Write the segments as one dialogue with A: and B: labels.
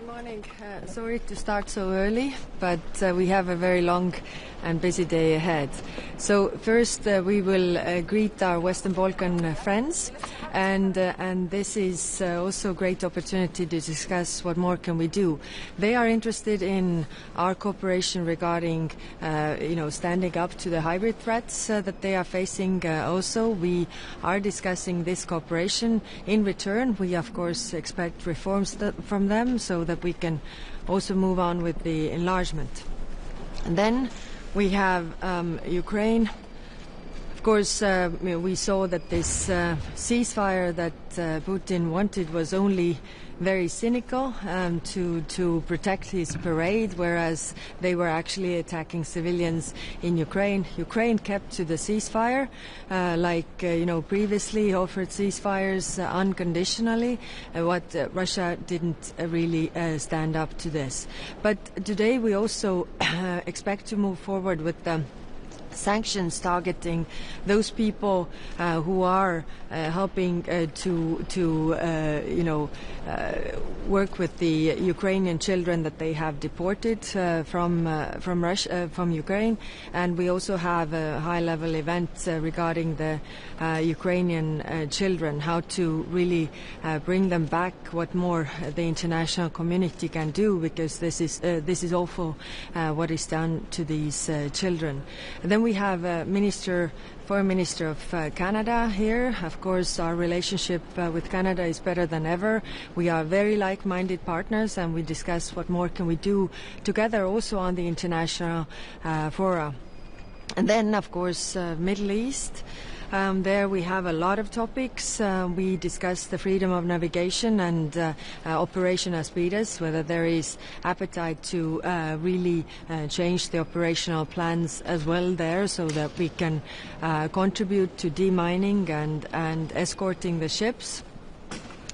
A: Good morning. Sorry to start so early, but we have a very long and busy day ahead. So first we will greet our Western Balkan friends, and this is also a great opportunity to discuss what more can we do. They are interested in our cooperation regarding, standing up to the hybrid threats that they are facing. Also, we are discussing this cooperation. In return, we of course expect reforms from them so that we can also move on with the enlargement. And then we have Ukraine. Of course, we saw that this ceasefire that Putin wanted was only very cynical to protect his parade, whereas they were actually attacking civilians in Ukraine. Ukraine kept to the ceasefire, previously offered ceasefires unconditionally. Russia didn't really stand up to this. But today we also expect to move forward with sanctions targeting those people who are helping to work with the Ukrainian children that they have deported from Russia, from Ukraine, and we also have a high-level event regarding the Ukrainian children, how to really bring them back, what more the international community can do, because this is awful what is done to these children. And then we have Foreign Minister of Canada here. Of course, our relationship with Canada is better than ever. We are very like-minded partners, and we discuss what more can we do together also on the international fora. And then, of course, Middle East. There we have a lot of topics. We discussed the freedom of navigation and Operation Aspides, whether there is appetite to really change the operational plans as well there, so that we can contribute to demining and escorting the ships.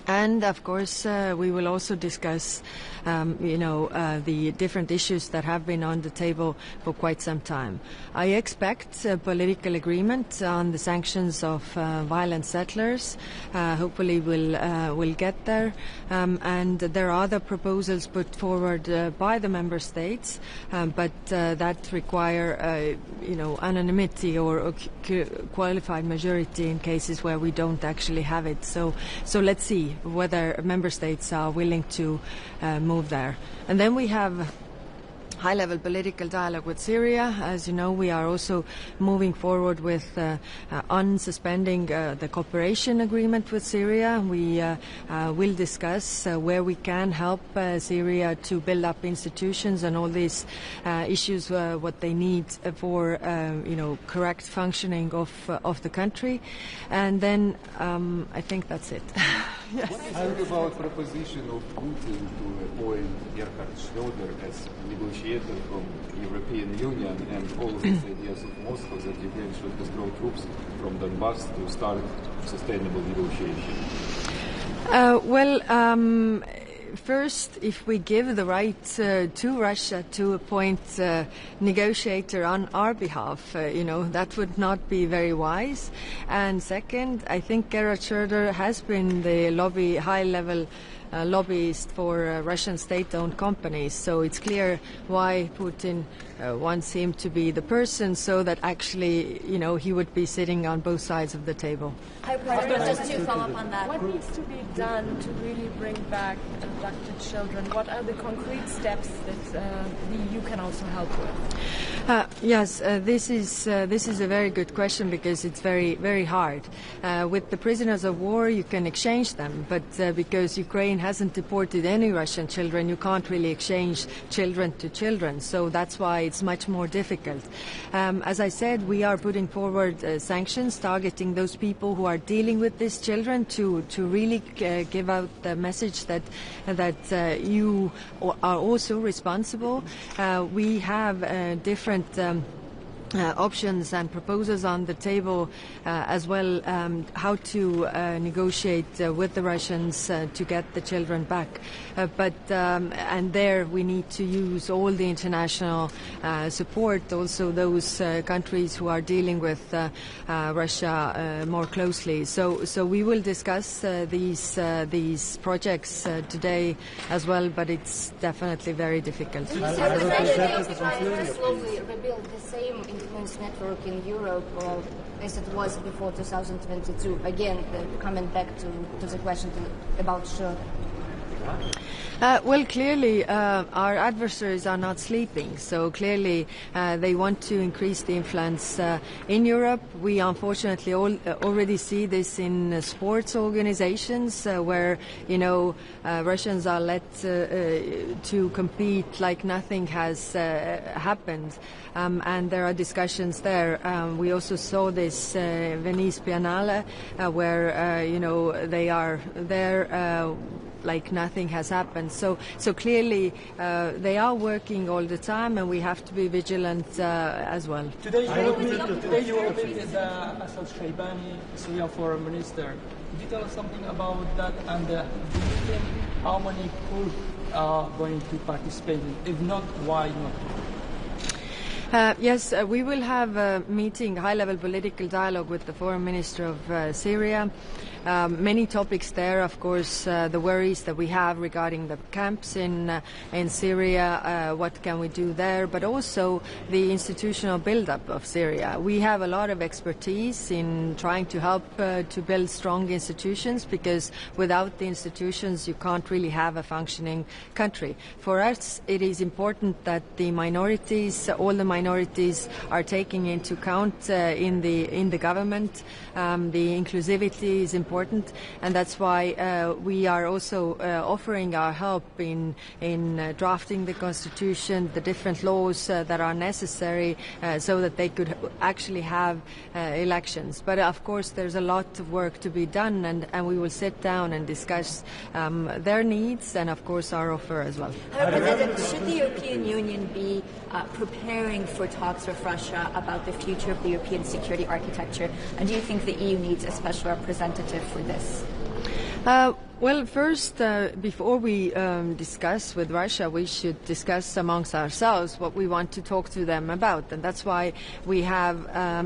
A: And of course, we will also discuss, the different issues that have been on the table for quite some time. I expect political agreement on the sanctions of violent settlers. Hopefully, we'll get there. And there are other proposals put forward by the member states, but that require, unanimity or qualified majority in cases where we don't actually have it. So let's see whether member states are willing to move there. And then we have high-level political dialogue with Syria. As you know, we are also moving forward with unsuspending the cooperation agreement with Syria. We will discuss where we can help Syria to build up institutions and all these issues, what they need for correct functioning of the country. And then I think that's it. Yes.
B: What do you think about proposition of Putin to appoint Gerhard Schröder as negotiator from European Union, and all of these ideas of Moscow that Ukraine should withdraw troops from Donbass to start sustainable negotiation?
A: First, if we give the right to Russia to appoint a negotiator on our behalf, that would not be very wise. And second, I think Gerhard Schröder has been the high-level lobbyist for Russian state-owned companies, so it's clear why Putin wants him to be the person, so that actually, he would be sitting on both sides of the table.
C: Just to follow up on that.
D: What needs to be done to really bring back abducted children? What are the concrete steps that the EU can also help with?
A: Yes, this is a very good question, because it's very, very hard. With the prisoners of war, you can exchange them, but because Ukraine hasn't deported any Russian children, you can't really exchange children to children. So that's why it's much more difficult. As I said, we are putting forward sanctions targeting those people who are dealing with these children to really give out the message that you are also responsible. We have different options and proposals on the table, as well how to negotiate with the Russians to get the children back. And there we need to use all the international support, also those countries who are dealing with Russia more closely. So we will discuss these projects today as well, but it's definitely very difficult.
C: Slowly rebuild the same influence network in Europe as it was before 2022. Again, coming back to the question about Schroeder.
A: Well, clearly our adversaries are not sleeping, so clearly they want to increase the influence in Europe. We unfortunately already see this in sports organizations where, Russians are let to compete like nothing has happened, and there are discussions there. We also saw this Venice Biennale where, they are there like nothing has happened. So clearly they are working all the time, and we have to be vigilant as well.
E: Today you will meet with Asad Shaybani, Syrian foreign minister. Could you tell us something about that, and do you think how many Kurds are going to participate? If not, why not?
A: Yes, we will have a meeting, high-level political dialogue with the foreign minister of Syria. Many topics there, of course, the worries that we have regarding the camps in Syria, what can we do there, but also the institutional build-up of Syria. We have a lot of expertise in trying to help to build strong institutions, because without the institutions you can't really have a functioning country. For us, it is important that the minorities, all the minorities, are taken into account in the government. The inclusivity is important, and that's why we are also offering our help in drafting the constitution, the different laws that are necessary so that they could actually have elections. But of course there's a lot of work to be done, and we will sit down and discuss their needs and of course our offer as well.
C: President, should the European Union be preparing for talks with Russia about the future of the European security architecture, and do you think the EU needs a special representative for this?
A: Well, first, before we discuss with Russia, we should discuss amongst ourselves what we want to talk to them about. And that's why we have a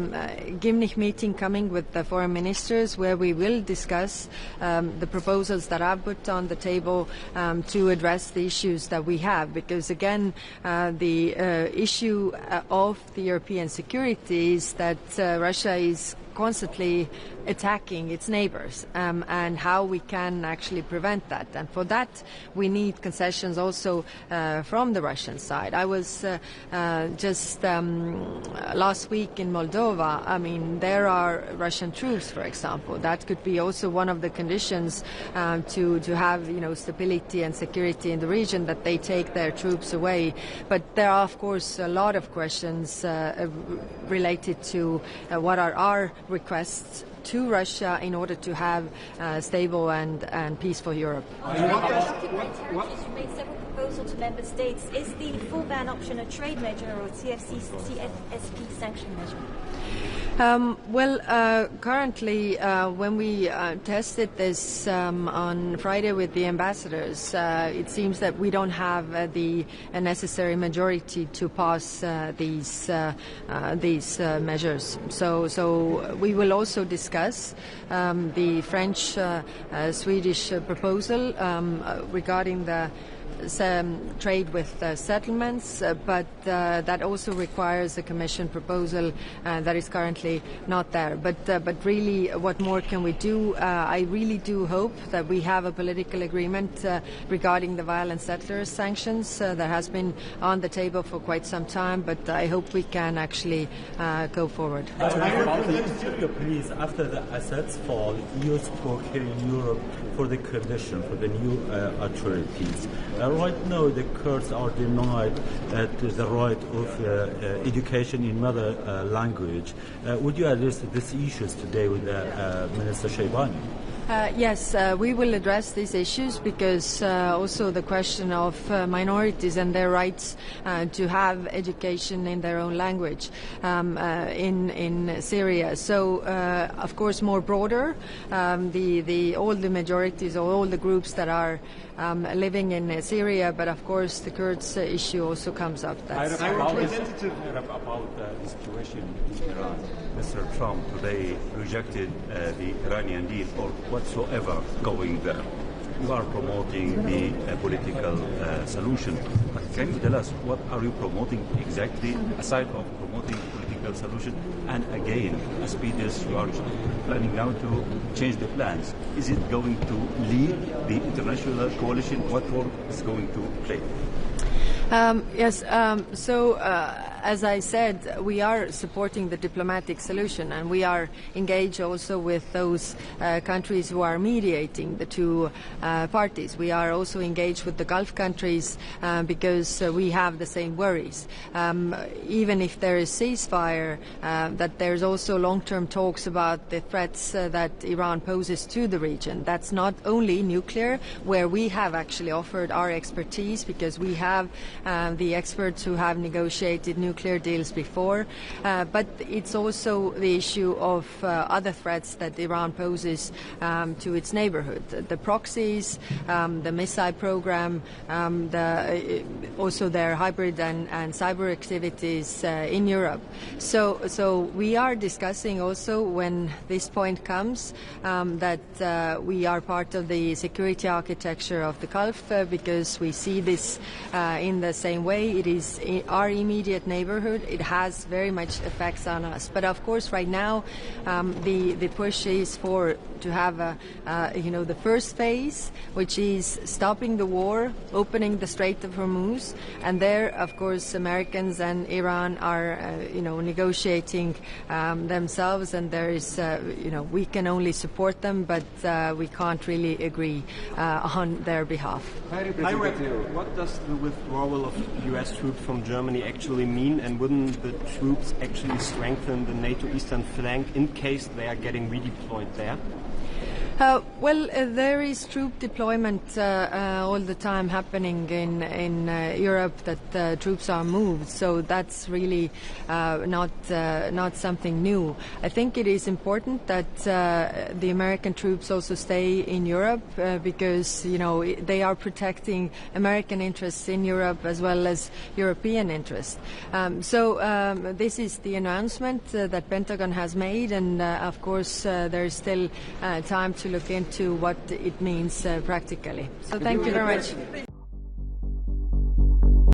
A: Gimnich meeting coming with the foreign ministers, where we will discuss the proposals that I've put on the table to address the issues that we have. Because, again, the issue of the European security is that Russia is constantly attacking its neighbors, and how we can actually prevent that. And for that we need concessions also from the Russian side. I was just last week in Moldova. I mean, there are Russian troops, for example. That could be also one of the conditions to have stability and security in the region, that they take their troops away. But there are of course a lot of questions related to what are our requests to Russia in order to have stable and peaceful Europe.
F: You've made several proposals to member states. Is the full ban option a trade measure or a CFSP sanction measure?
A: Currently, when we tested this on Friday with the ambassadors, it seems that we don't have the necessary majority to pass these measures. So we will also discuss the French-Swedish proposal regarding the trade with settlements, but that also requires a Commission proposal that is currently not there. But really, what more can we do? I really do hope that we have a political agreement regarding the violent settlers sanctions that has been on the table for quite some time, but I hope we can actually go forward.
G: Syria, please, after the assets fall, EU spoke here in Europe for the condition for the new authorities. Right now, the Kurds are denied the right of education in mother language. Would you address these issues today with Minister Shaybani?
A: Yes, we will address these issues because also the question of minorities and their rights to have education in their own language in Syria. So, of course, more broader, all the majorities or all the groups that are living in Syria, but of course the Kurds issue also comes up.
G: That's about the situation in Iran. Mr. Trump today rejected the Iranian deal or whatsoever going there. You are promoting the political solution. But can you tell us what are you promoting exactly, aside of promoting political solution? And again, as speeches, you are planning now to change the plans. Is it going to lead the international coalition? What role is going to play?
A: Yes, as I said, we are supporting the diplomatic solution, and we are engaged also with those countries who are mediating the two parties. We are also engaged with the Gulf countries because we have the same worries. Even if there is ceasefire, that there's also long-term talks about the threats that Iran poses to the region. That's not only nuclear, where we have actually offered our expertise because we have the experts who have negotiated nuclear deals before, but it's also the issue of other threats that Iran poses to its neighborhood. The proxies, the missile program, also their hybrid and cyber activities in Europe. So we are discussing also when this point comes that we are part of the security architecture of the Gulf because we see this in the same way. It is our immediate neighborhood. It has very much effects on us. But of course, right now, the push is to have the first phase, which is stopping the war, opening the Strait of Hormuz, and there, of course, Americans and Iran are negotiating themselves, and there is we can only support them, but we can't really agree on their behalf.
H: What does the withdrawal of U.S. troops from Germany actually mean, and wouldn't the troops actually strengthen the NATO eastern flank in case they are getting redeployed there?
A: There is troop deployment all the time happening in Europe, that troops are moved, so that's really not something new. I think it is important that the American troops also stay in Europe because they are protecting American interests in Europe as well as European interests. This is the announcement that Pentagon has made, and of course there is still time to look into what it means practically. So thank you very much.